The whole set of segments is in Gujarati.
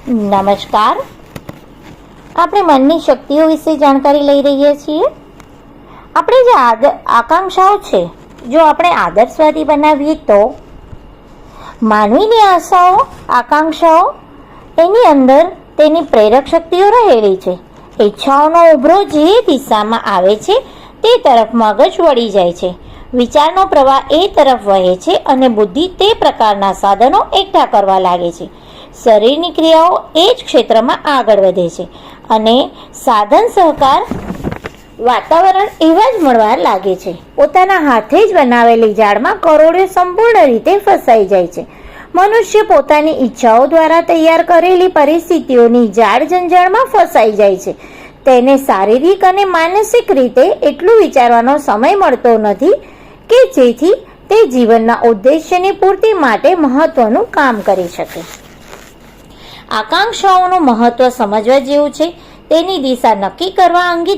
નમસ્કાર. આપણે મનની શક્તિઓ વિશે જાણકારી લઈ રહ્યા છીએ. આપણે જે આકાંક્ષાઓ છે, જો આપણે આદર્શવાદી બનાવીએ તો માનવીની આશાઓ, આકાંક્ષાઓ, એની અંદર તેની પ્રેરક શક્તિઓ રહેલી છે. ઈચ્છાઓનો ઉભરો જે દિશામાં આવે છે તે તરફ મગજ વળી જાય છે. વિચારનો પ્રવાહ એ તરફ વહે છે અને બુદ્ધિ તે પ્રકારના સાધનો એકઠા કરવા લાગે છે. શરીરની ક્રિયાઓ એ જ ક્ષેત્રમાં આગળ વધે છે અને સાધન સહકાર વાતાવરણ એવા જ મળવા લાગે છે. પોતાના હાથે જ બનાવેલી જાળમાં કરોડો સંપૂર્ણ રીતે ફસાઈ જાય છે. મનુષ્ય પોતાની ઈચ્છાઓ દ્વારા તૈયાર કરેલી પરિસ્થિતિઓની જાળ જંજાળમાં ફસાઈ જાય છે. તેને શારીરિક અને માનસિક રીતે એટલું વિચારવાનો સમય મળતો નથી કે જેથી તે જીવનના ઉદ્દેશ્યની પૂર્તિ માટે મહત્વનું કામ કરી શકે. આકાંક્ષાઓનું મહત્વ સમજવા જેવું છે. તેની દિશા નક્કી કરવા અંગે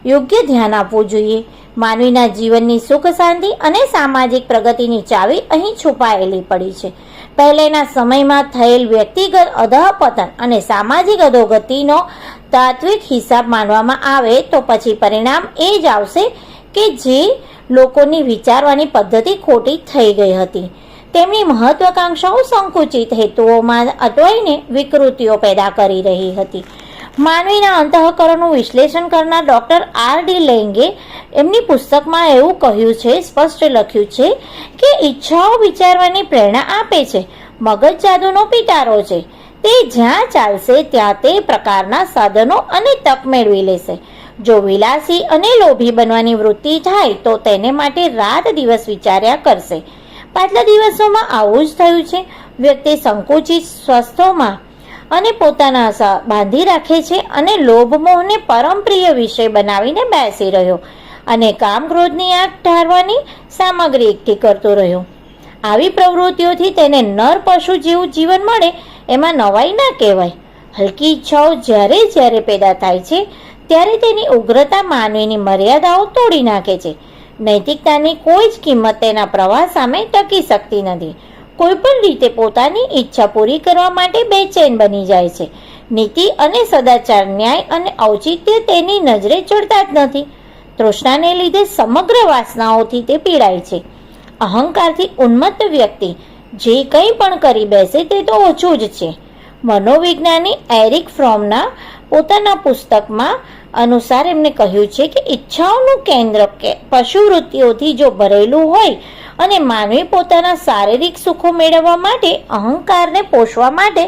યોગ્ય ધ્યાન આપવું જોઈએ. માનવીના જીવનની સુખ શાંતિ અને સામાજિક પ્રગતિની ચાવી અહીં છુપાયેલી પડી છે. પહેલાના સમયમાં થયેલ વ્યક્તિગત અધઃપતન અને સામાજિક અધોગતિનો તાત્વિક હિસાબ માનવામાં આવે તો પછી પરિણામ એ જ આવશે કે જે લોકોની વિચારવાની પદ્ધતિ ખોટી થઈ ગઈ હતી. તેમની મહત્વાકાંક્ષાઓ સંકુચિત હેતુઓમાં અટવાઈને વિકૃતિઓ પેદા કરી રહી હતી. માનવીના અંતઃકરણનું વિશ્લેષણ કરનાર ડોક્ટર R.D. લેંગે એમની પુસ્તકમાં એવું કહ્યું છે, સ્પષ્ટ લખ્યું છે કે ઈચ્છાઓ વિચારવાની પ્રેરણા આપે છે. મગજ જાદુનો પિટારો છે. તે જ્યાં ચાલશે ત્યાં તે પ્રકારના સાધનો અને તક મેળવી લેશે. જો વિલાસી અને લોભી બનવાની વૃત્તિ થાય તો તેને માટે રાત દિવસ વિચાર્યા કરશે. પાછલા દિવસોમાં આવું જ થયું છે. વ્યક્તિ સંકુચિત સ્વસ્થોમાં અને પોતાના બાંધી રાખે છે અને લોભ મોહને પરમ પ્રિય વિષય બનાવીને બેસી રહ્યો અને કામ ક્રોધની આગ ઠારવાની સામગ્રી એકઠી કરતો રહ્યો. આવી પ્રવૃત્તિઓથી તેને નર પશુ જેવું જીવન મળે એમાં નવાઈ ના કહેવાય. હલકી ઈચ્છાઓ જ્યારે જ્યારે પેદા થાય છે ત્યારે તેની ઉગ્રતા માનવીની મર્યાદાઓ તોડી નાખે છે. નૈતિકતાની કોઈ જ કિંમત તેના પ્રવાહ સામે ટકી શકતી નથી. કોઈ પણ રીતે પોતાની ઈચ્છા પૂરી કરવા માટે બેચેન બની જાય છે. નીતિ અને સદાચાર, ન્યાય અને ઔચિત્ય તેની નજરે ચડતા જ નથી. તૃષ્ણાને લીધે સમગ્ર વાસનાઓથી તે પીડાય છે. અહંકારથી ઉન્મત્ત વ્યક્તિ જે કંઈ પણ કરી બેસે તે તો ઓછું જ છે. મનોવિજ્ઞાની એરિક ફ્રોમના પોતાના પુસ્તકમાં અનુસાર એમને કહ્યું છે કે ઈચ્છાઓનું કેન્દ્ર પશુવૃત્તિઓથી જો ભરેલું હોય અને માનવી પોતાના શારીરિક સુખો મેળવવા માટે, અહંકારને પોષવા માટે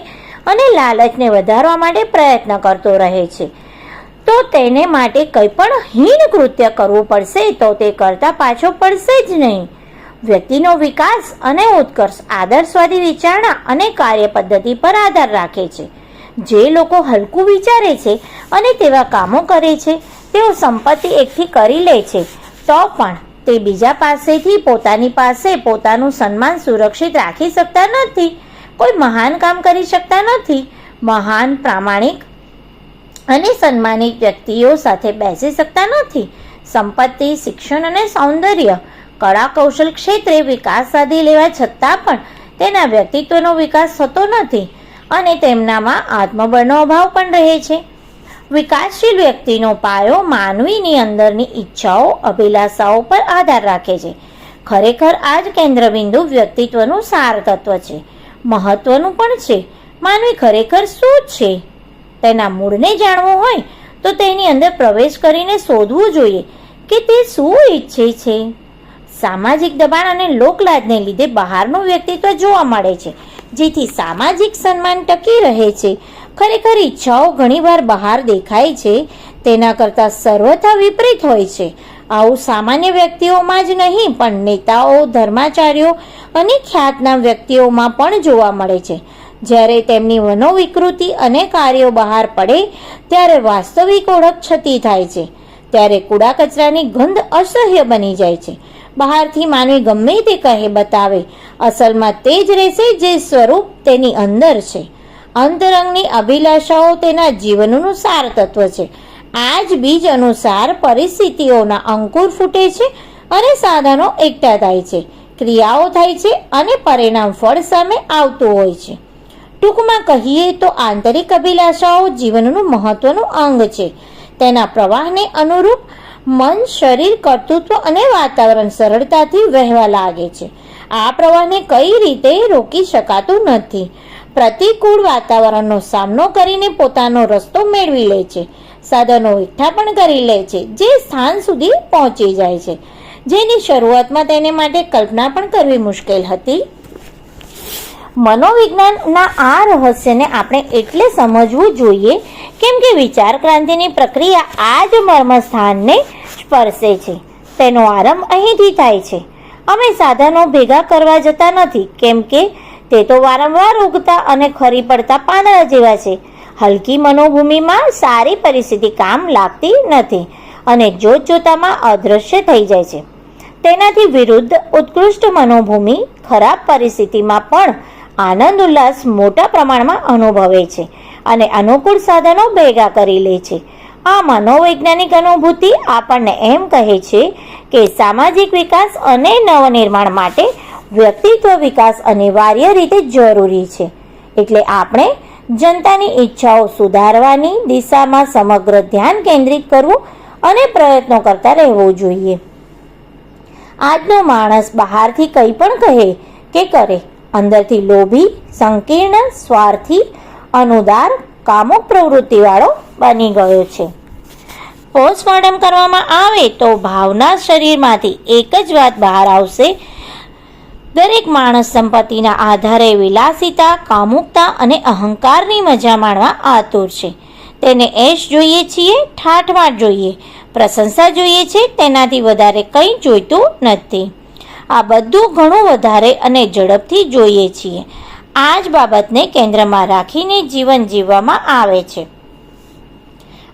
અને લાલચને વધારવા માટે પ્રયત્ન કરતો રહે છે તો તેને માટે કંઈ પણ હીન કૃત્ય કરવું પડશે તો તે કરતા પાછો પડશે જ નહીં. વ્યક્તિનો વિકાસ અને ઉત્કર્ષ આદર્શવાદી વિચારણા અને કાર્ય પદ્ધતિ પર આધાર રાખે છે. જે લોકો હલકું વિચારે છે અને તેવા કામો કરે છે તેઓ સંપત્તિ એકઠી કરી લે છે તો પણ તે બીજા પાસેથી પોતાની પાસે પોતાનું સન્માન સુરક્ષિત રાખી શકતા નથી. કોઈ મહાન કામ કરી શકતા નથી. મહાન, પ્રામાણિક અને સન્માનિત વ્યક્તિઓ સાથે બેસી શકતા નથી. સંપત્તિ, શિક્ષણ અને સૌંદર્ય, કળા કૌશલ ક્ષેત્રે વિકાસ સાધી લેવા છતાં પણ તેના વ્યક્તિત્વનો વિકાસ થતો નથી અને તેમનામાં આત્મબળનો અભાવ પણ રહે છે. વિકાસશીલ વ્યક્તિનો પાયો માનવીની અંદરની ઈચ્છાઓ, અભિલાષાઓ પર આધાર રાખે છે. ખરેખર આ જ કેન્દ્રબિંદુ વ્યક્તિત્વનું સાર તત્વ છે. મહત્વનું પણ છે. માનવી ખરેખર શું છે તેના મૂળને જાણવું હોય તો તેની અંદર પ્રવેશ કરીને શોધવું જોઈએ કે તે શું ઈચ્છે છે. સામાજિક દબાણ અને લોકલાજને લીધે બહારનું વ્યક્તિત્વ જોવા મળે છે જેથી સામાજિક સન્માન ટકી રહે છે. ખરેખર ઈચ્છાઓ ઘણીવાર બહાર દેખાય છે તેના કરતાં સર્વથા વિપરીત હોય છે. આવું સામાન્ય વ્યક્તિઓમાં જ નહીં પણ નેતાઓ, ધર્માચાર્યો અને ખ્યાતનામ વ્યક્તિઓમાં પણ જોવા મળે છે. જ્યારે તેમની મનોવિકૃતિ અને કાર્યો બહાર પડે ત્યારે વાસ્તવિક ઓળખ છતી થાય છે. ત્યારે કૂડા કચરાની ગંધ અસહ્ય બની જાય છે. બહારથી માનવી ગમે તે કહે બતાવે, અસલમાં તે જ રહેશે જે સ્વરૂપ તેની અંદર છે. અંતરંગની અભિલાષાઓ તેના જીવનનું સાર તત્વ છે. આ જ બીજ અનુસાર પરિસ્થિતિઓના અંકુર ફૂટે છે અને સાધનો એકઠા થાય છે. ક્રિયાઓ થાય છે અને પરિણામ ફળ સામે આવતું હોય છે. ટૂંકમાં કહીએ તો આંતરિક અભિલાષાઓ જીવનનું મહત્વનું અંગ છે. તેના પ્રવાહને અનુરૂપ મન, શરીર, કર્તૃત્વ અને વાતાવરણ સરળતાથી વહેવા લાગે છે. આ પ્રવાહને કઈ રીતે રોકી શકાતું નથી. પ્રતિકૂળ વાતાવરણનો સામનો કરીને પોતાનો રસ્તો મેળવી લે છે. સાધનો એકઠા પણ કરી લે છે જે સ્થાન સુધી પહોંચી જાય છે, જેની શરૂઆતમાં તેને માટે કલ્પના પણ કરવી મુશ્કેલ હતી. મનોવિજ્ઞાનના આ રહસ્યને આપણે એટલે સમજવું જોઈએ કેમ કે વિચાર ક્રાંતિની પ્રક્રિયા આ જ મર્મસ્થાનને સ્પર્શે છે. તેનો આરંભ અહીંથી થાય છે. અમે સાધનો ભેગા કરવા જતા નથી કેમ કે તે તો વારંવાર ઉગતા અને ખરી પડતા પાંદડા જેવા છે. હલકી મનોભૂમિમાં સારી પરિસ્થિતિ કામ લાગતી નથી અને જોતજોતામાં અદૃશ્ય થઈ જાય છે. તેનાથી વિરુદ્ધ ઉત્કૃષ્ટ મનોભૂમિ ખરાબ પરિસ્થિતિમાં પણ આનંદ ઉલ્લાસ મોટા પ્રમાણમાં અનુભવે છે અને અનુકૂળ સાધનો ભેગા કરી લે છે. આ મનોવૈજ્ઞાનિક અનુભૂતિ આપણને એમ કહે છે કે સામાજિક વિકાસ અને નવનિર્માણ માટે વ્યક્તિત્વ વિકાસ અનિવાર્ય રીતે જરૂરી છે. એટલે આપણે જનતાની ઈચ્છાઓ સુધારવાની દિશામાં સમગ્ર ધ્યાન કેન્દ્રિત કરવું અને પ્રયત્નો કરતા રહેવું જોઈએ. આજનો માણસ બહારથી કંઈ પણ કહે કે કરે, અંદરથી લોભી, સંકીર્ણ, સ્વાર્થી, અનુદાર, કામુક પ્રવૃત્તિવાળો બની ગયો છે. પોસ્ટમોર્ટમ કરવામાં આવે તો ભાવના શરીરમાંથી એક જ વાત બહાર આવશે. દરેક માણસ સંપત્તિના આધારે વિલાસિતા, કામુકતા અને અહંકારની મજા માણવા આતુર છે. તેને એશ જોઈએ છીએ, ઠાઠમાટ જોઈએ, પ્રશંસા જોઈએ છે, તેનાથી વધારે કંઈ જોઈતું નથી. આ બધું ઘણું વધારે અને ઝડપથી જોઈએ છીએ. આ જ બાબતને કેન્દ્રમાં રાખીને જીવન જીવવામાં આવે છે.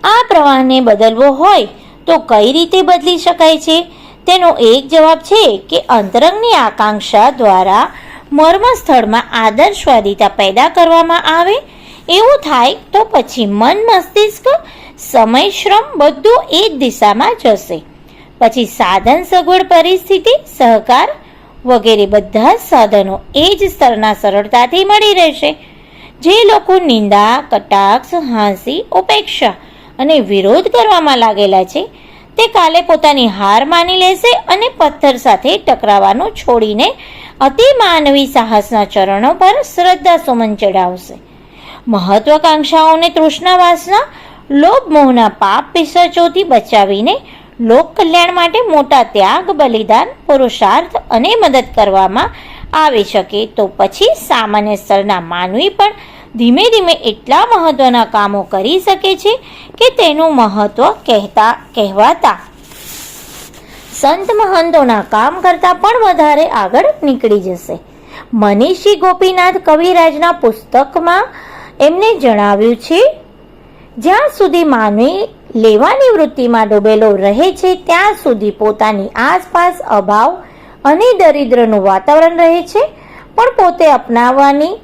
આ પ્રવાહને બદલવો હોય તો કઈ રીતે બદલી શકાય છે? તેનો એક જવાબ છે કે અંતરંગની આકાંક્ષા દ્વારા મર્મસ્થળમાં આદર્શવાદિતા પેદા કરવામાં આવે. એવું થાય તો પછી મન, મસ્તિષ્ક, સમય, શ્રમ બધું એ જ દિશામાં જશે. પછી સાધન, સગવડ, પરિસ્થિતિ, સહકાર વગેરે બધા જ સાધનો એ જ સ્તરના સરળતાથી મળી રહેશે. જે લોકો નિંદા, કટાક્ષ, હાંસી, ઉપેક્ષા અને વિરોધ કરવામાં લાગેલા છે તે કાલે પોતાની હાર માની લેશે અને પથ્થર સાથે ટકરાવાનું છોડીને અતિ માનવી સાહસના ચરણો પર શ્રદ્ધા સુમન ચડાવશે. મહત્વાકાંક્ષાઓને, તૃષ્ણા, વાસના, લોભ, મોહના પાપ પિશાચોથી બચાવીને લોક કલ્યાણ માટે મોટા ત્યાગ, બલિદાન, પુરુષાર્થ અને મદદ કરવામાં આવી શકે તો પછી સામાન્ય સ્તરના માનવી પણ ધીમે ધીમે એટલા મહત્વના કામો કરી શકે છે કે તેનું મહત્વ કહેવાતા સંત મહંતોના કામ કરતાં પણ વધારે આગળ નીકળી જશે. મનીષી ગોપીનાથ કવિરાજના પુસ્તકમાં એમને જણાવ્યું છે, જ્યાં સુધી માનવી લેવાની વૃત્તિમાં ડૂબેલો રહે છે ત્યાં સુધી પોતાની આસપાસ અભાવ અને દરિદ્રનું વાતાવરણ રહે છે, પણ પોતે અપનાવવાની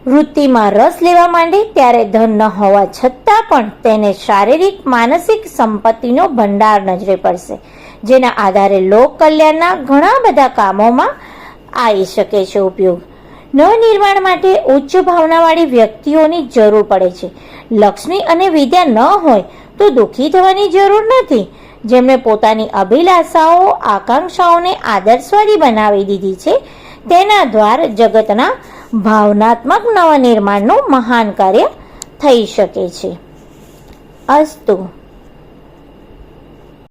વૃત્તિમાં રસ લેવા માંડે ત્યારે ધન ન હોવા છતાં પણ તેને શારીરિક, માનસિક સંપત્તિનો ભંડાર નજરે પડશે, જેના આધારે લોક કલ્યાણના ઘણા બધા કામોમાં આવી શકે છે ઉપયોગ. નવનિર્માણ માટે ઉચ્ચ ભાવનાવાળી વ્યક્તિઓની જરૂર પડે છે. લક્ષ્મી અને વિદ્યા ન હોય તો દુઃખી થવાની જરૂર નથી. જેમણે પોતાની અભિલાષાઓ, આકાંક્ષાઓને આદર્શવાદી બનાવી દીધી છે તેના દ્વારા જગતના ભાવનાત્મક નવનિર્માણનું મહાન કાર્ય થઈ શકે છે. અસ્તુ.